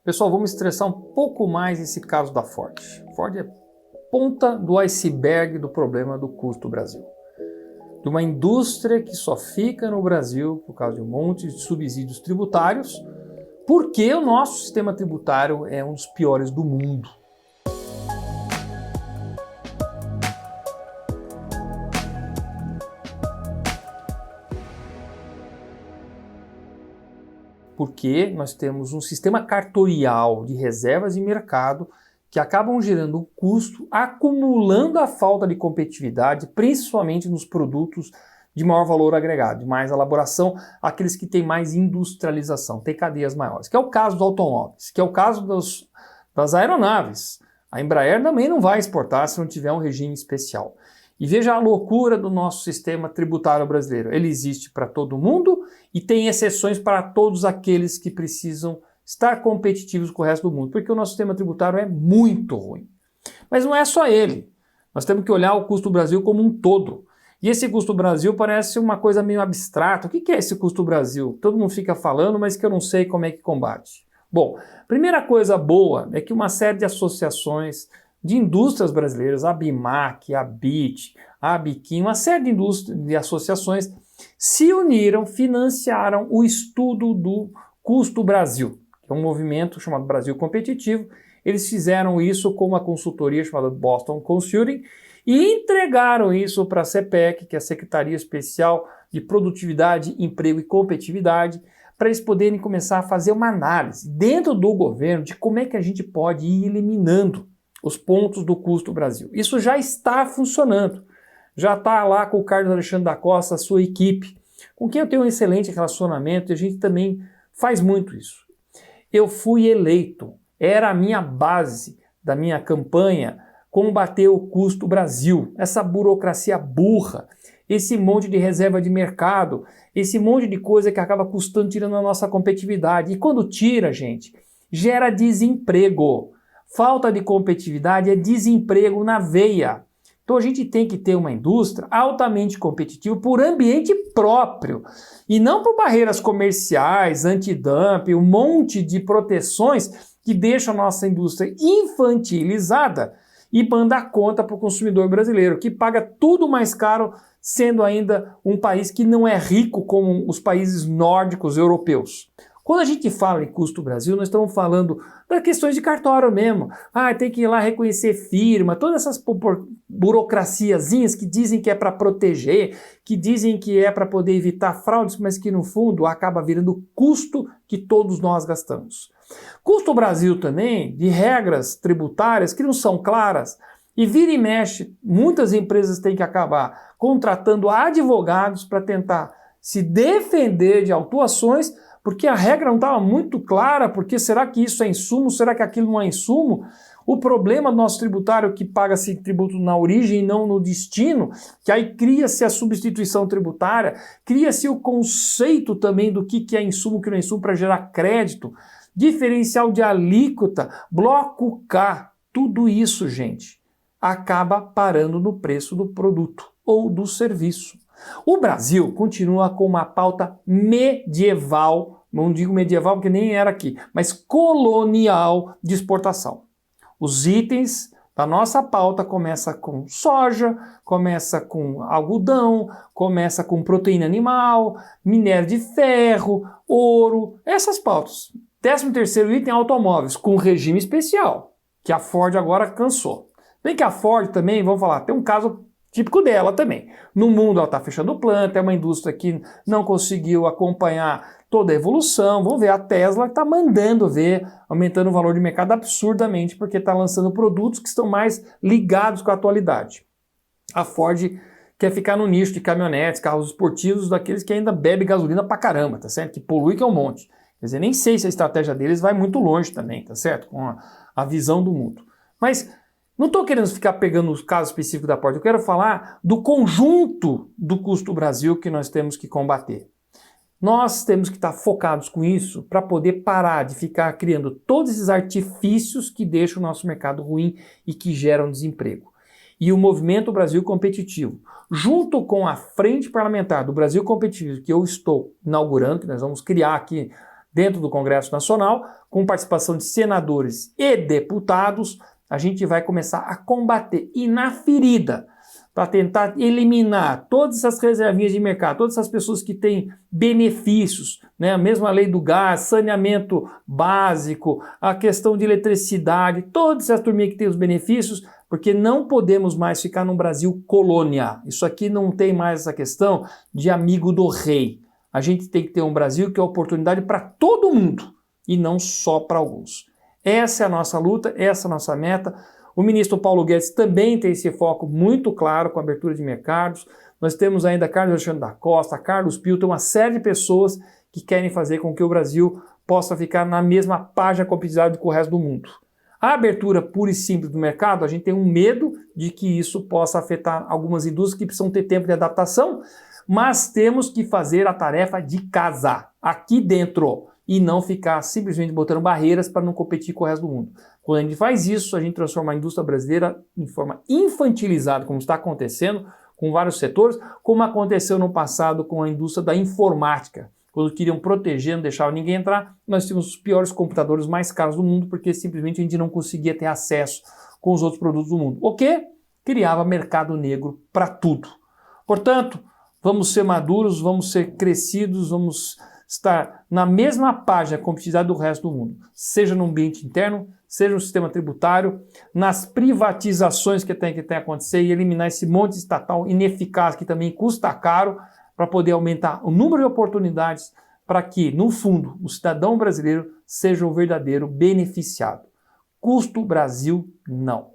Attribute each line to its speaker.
Speaker 1: Pessoal, vamos estressar um pouco mais esse caso da Ford. Ford é ponta do iceberg do problema do custo Brasil. De uma indústria que só fica no Brasil por causa de um monte de subsídios tributários, porque o nosso sistema tributário é um dos piores do mundo. Porque nós temos um sistema cartorial de reservas de mercado que acabam gerando um custo, acumulando a falta de competitividade, principalmente nos produtos de maior valor agregado, de mais elaboração, aqueles que têm mais industrialização, têm cadeias maiores, que é o caso dos automóveis, que é o caso das aeronaves. A Embraer também não vai exportar se não tiver um regime especial. E veja a loucura do nosso sistema tributário brasileiro. Ele existe para todo mundo e tem exceções para todos aqueles que precisam estar competitivos com o resto do mundo, porque o nosso sistema tributário é muito ruim. Mas não é só ele. Nós temos que olhar o custo Brasil como um todo. E esse custo Brasil parece uma coisa meio abstrata. O que é esse custo Brasil? Todo mundo fica falando, mas que eu não sei como é que combate. Bom, primeira coisa boa é que uma série de associações de indústrias brasileiras, a BIMAC, a BIT, a Biquim, uma série de associações se uniram, financiaram o estudo do Custo Brasil, que é um movimento chamado Brasil Competitivo. Eles fizeram isso com uma consultoria chamada Boston Consulting e entregaram isso para a CPEC, que é a Secretaria Especial de Produtividade, Emprego e Competitividade, para eles poderem começar a fazer uma análise dentro do governo de como é que a gente pode ir eliminando os pontos do custo Brasil. Isso já está funcionando. Já está lá com o Carlos Alexandre da Costa, a sua equipe, com quem eu tenho um excelente relacionamento e a gente também faz muito isso. Eu fui eleito, era a minha base da minha campanha combater o custo Brasil, essa burocracia burra, esse monte de reserva de mercado, esse monte de coisa que acaba custando, tirando a nossa competitividade. E quando tira, gente, gera desemprego. Falta de competitividade é desemprego na veia. Então a gente tem que ter uma indústria altamente competitiva por ambiente próprio e não por barreiras comerciais, antidumping, um monte de proteções que deixam a nossa indústria infantilizada e manda a conta para o consumidor brasileiro, que paga tudo mais caro, sendo ainda um país que não é rico como os países nórdicos europeus. Quando a gente fala em custo Brasil, nós estamos falando das questões de cartório mesmo. Tem que ir lá reconhecer firma, todas essas burocraciazinhas que dizem que é para proteger, que dizem que é para poder evitar fraudes, mas que no fundo acaba virando custo que todos nós gastamos. Custo Brasil também de regras tributárias que não são claras e vira e mexe, muitas empresas têm que acabar contratando advogados para tentar se defender de autuações, porque a regra não estava muito clara, porque será que isso é insumo, será que aquilo não é insumo? O problema do nosso tributário que paga-se tributo na origem e não no destino, que aí cria-se a substituição tributária, cria-se o conceito também do que é insumo, o que não é insumo para gerar crédito, diferencial de alíquota, bloco K, tudo isso, gente, acaba parando no preço do produto ou do serviço. O Brasil continua com uma pauta medieval, não digo medieval porque nem era aqui, mas colonial de exportação. Os itens da nossa pauta começa com soja, começa com algodão, começa com proteína animal, minério de ferro, ouro, essas pautas. 13º item, automóveis, com regime especial, que a Ford agora cansou. Bem que a Ford também, vamos falar, tem um caso típico dela também. No mundo ela está fechando planta, é uma indústria que não conseguiu acompanhar toda a evolução. Vamos ver, a Tesla está mandando ver, aumentando o valor de mercado absurdamente, porque está lançando produtos que estão mais ligados com a atualidade. A Ford quer ficar no nicho de caminhonetes, carros esportivos, daqueles que ainda bebem gasolina pra caramba, tá certo? Que polui que é um monte. Quer dizer, nem sei se a estratégia deles vai muito longe também, tá certo? Com a visão do mundo. Mas não estou querendo ficar pegando os casos específicos da Ford, eu quero falar do conjunto do custo Brasil que nós temos que combater. Nós temos que estar focados com isso para poder parar de ficar criando todos esses artifícios que deixam o nosso mercado ruim e que geram desemprego. E o Movimento Brasil Competitivo, junto com a Frente Parlamentar do Brasil Competitivo, que eu estou inaugurando, que nós vamos criar aqui dentro do Congresso Nacional, com participação de senadores e deputados, a gente vai começar a combater e na ferida, para tentar eliminar todas essas reservinhas de mercado, todas essas pessoas que têm benefícios, né? A mesma lei do gás, saneamento básico, a questão de eletricidade, todas essas turminhas que têm os benefícios, porque não podemos mais ficar num Brasil colônia. Isso aqui não tem mais essa questão de amigo do rei. A gente tem que ter um Brasil que é oportunidade para todo mundo e não só para alguns. Essa é a nossa luta, essa é a nossa meta. O ministro Paulo Guedes também tem esse foco muito claro com a abertura de mercados. Nós temos ainda Carlos Alexandre da Costa, Carlos Pio, tem uma série de pessoas que querem fazer com que o Brasil possa ficar na mesma página competitiva com o resto do mundo. A abertura pura e simples do mercado, a gente tem um medo de que isso possa afetar algumas indústrias que precisam ter tempo de adaptação, mas temos que fazer a tarefa de casa, aqui dentro, e não ficar simplesmente botando barreiras para não competir com o resto do mundo. Quando a gente faz isso, a gente transforma a indústria brasileira em forma infantilizada, como está acontecendo com vários setores, como aconteceu no passado com a indústria da informática. Quando queriam proteger, não deixavam ninguém entrar, nós tínhamos os piores computadores mais caros do mundo, porque simplesmente a gente não conseguia ter acesso com os outros produtos do mundo. O que criava mercado negro para tudo. Portanto, vamos ser maduros, vamos ser crescidos, vamos estar na mesma página competitividade do resto do mundo, seja no ambiente interno, seja no sistema tributário, nas privatizações que tem que acontecer e eliminar esse monte estatal ineficaz que também custa caro para poder aumentar o número de oportunidades para que, no fundo, o cidadão brasileiro seja o verdadeiro beneficiado. Custo Brasil, não.